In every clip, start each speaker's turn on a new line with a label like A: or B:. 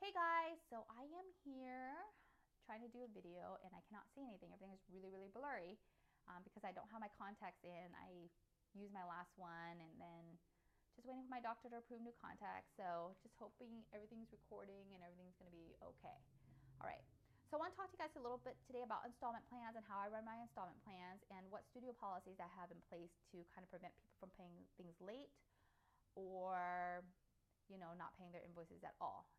A: Hey guys, so I am here trying to do a video and I cannot see anything. Everything is really blurry because I don't have my contacts in. I used my last one and then just waiting for my doctor to approve new contacts. So just hoping everything's recording and everything's going to be okay. All right. So I want to talk to you guys a little bit today about installment plans and how I run my installment plans and what studio policies I have in place to kind of prevent people from paying things late or not paying their invoices at all.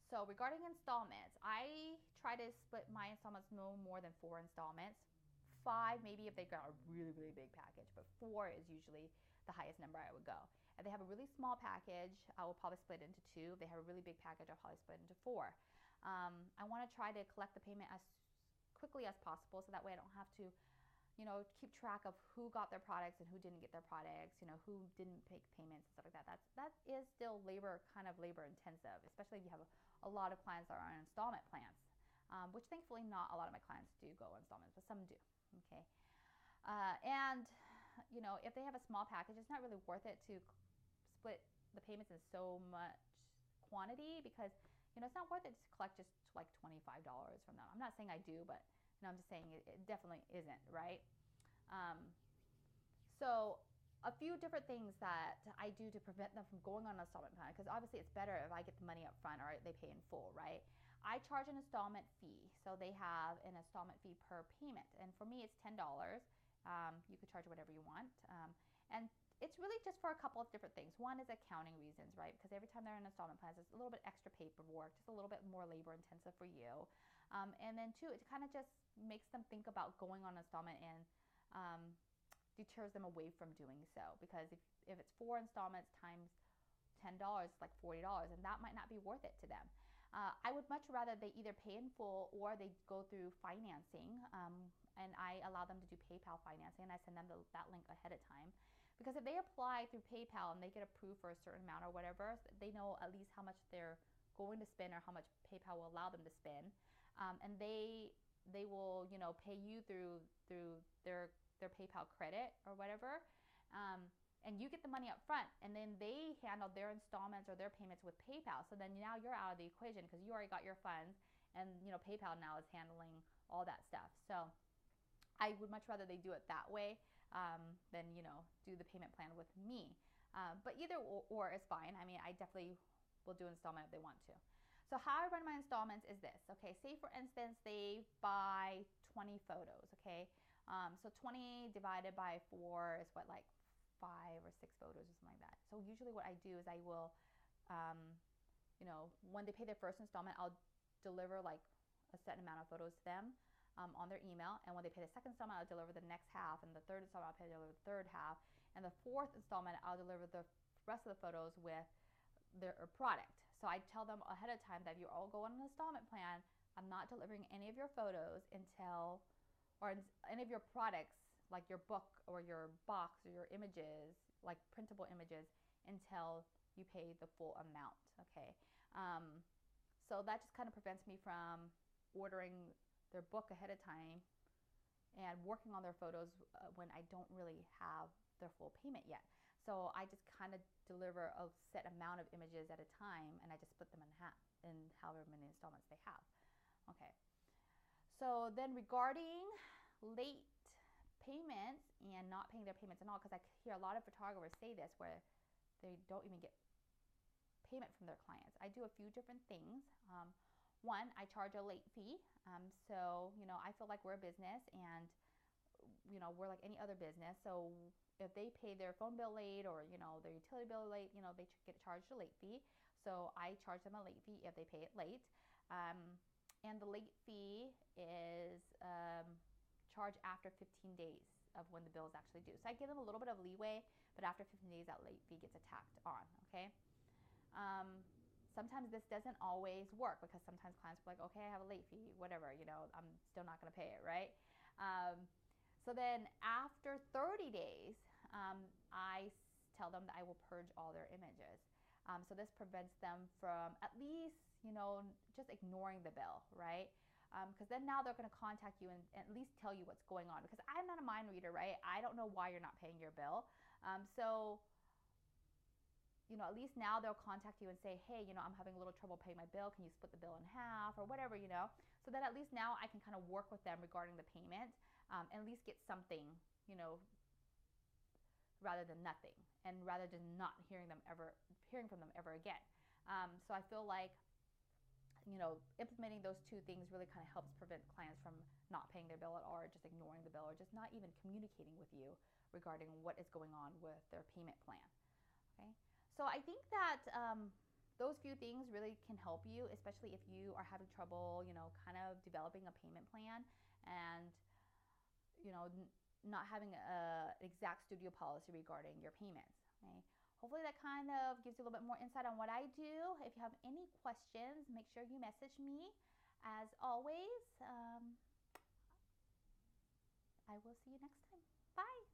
A: So regarding installments, I try to split my installments no more than 4 installments. 5 maybe if they got a really big package, but 4 is usually the highest number I would go. If they have a really small package, I will probably split it into 2. If they have a really big package, I'll probably split it into 4. I want to try to collect the payment as quickly as possible so that way I don't have to keep track of who got their products and who didn't get their products, who didn't make payments and stuff like that. That is still kind of labor intensive, especially if you have a lot of clients that are on installment plans, which thankfully not a lot of my clients do go installments, but some do. Okay. And if they have a small package, it's not really worth it to split the payments in so much quantity because it's not worth it to collect just like $25 from them. I'm not saying I do, but I'm just saying it definitely isn't, right? So a few different things that I do to prevent them from going on an installment plan, because obviously it's better if I get the money up front or they pay in full, right? I charge an installment fee. So they have an installment fee per payment. And for me, it's $10. You could charge whatever you want. And it's really just for a couple of different things. One is accounting reasons, right? Because every time they're in installment plans, it's a little bit extra paperwork, just a little bit more labor intensive for you. And then 2, it kind of just makes them think about going on installment and deters them away from doing so. Because if it's 4 installments times $10, it's like $40, and that might not be worth it to them. I would much rather they either pay in full or they go through financing. And I allow them to do PayPal financing, and I send them that link ahead of time. Because if they apply through PayPal and they get approved for a certain amount or whatever, they know at least how much they're going to spend or how much PayPal will allow them to spend, and they will pay you through their PayPal credit or whatever, and you get the money up front, and then they handle their installments or their payments with PayPal. So then now you're out of the equation because you already got your funds, and PayPal now is handling all that stuff. So I would much rather they do it that way than do the payment plan with me. But either or is fine. I mean, I definitely will do installment if they want to. So how I run my installments is this. Okay, say for instance they buy 20 photos. Okay, so 20 divided by 4 is what, like 5 or 6 photos or something like that. So usually what I do is I will, when they pay their first installment, I'll deliver like a set amount of photos to them on their email, and when they pay the second installment, I'll deliver the next half, and the third installment, I'll deliver the third half, and the fourth installment, I'll deliver the rest of the photos with their product. So I tell them ahead of time that if you all go on an installment plan, I'm not delivering any of your photos until, or any of your products, like your book or your box or your images, like printable images, until you pay the full amount, okay? So that just kind of prevents me from ordering their book ahead of time and working on their photos when I don't really have their full payment yet. So I just kind of deliver a set amount of images at a time, and I just split them in half in however many installments they have. Okay. So then regarding late payments and not paying their payments and all, because I hear a lot of photographers say this where they don't even get payment from their clients. I do a few different things. One, I charge a late fee. So, I feel like we're a business, and, we're like any other business. So if they pay their phone bill late or, their utility bill late, they get charged a late fee. So I charge them a late fee if they pay it late. And the late fee is charged after 15 days of when the bill is actually due. So I give them a little bit of leeway, but after 15 days, that late fee gets attacked on, okay? Sometimes this doesn't always work because sometimes clients are like, okay, I have a late fee, whatever, I'm still not going to pay it, right? So then after 30 days, I tell them that I will purge all their images. So this prevents them from at least, just ignoring the bill, right? Because then now they're going to contact you and at least tell you what's going on. Because I'm not a mind reader, right? I don't know why you're not paying your bill. So, at least now they'll contact you and say, hey, I'm having a little trouble paying my bill. Can you split the bill in half or whatever. So that at least now I can kind of work with them regarding the payment, and at least get something, rather than nothing, and rather than not hearing from them ever again. So I feel like, implementing those two things really kind of helps prevent clients from not paying their bill at all, or just ignoring the bill, or just not even communicating with you regarding what is going on with their payment plan. Okay, so I think that those few things really can help you, especially if you are having trouble, kind of developing a payment plan, and not having an exact studio policy regarding your payments. Okay, hopefully that kind of gives you a little bit more insight on what I do. If you have any questions, make sure you message me. As always, I will see you next time. Bye.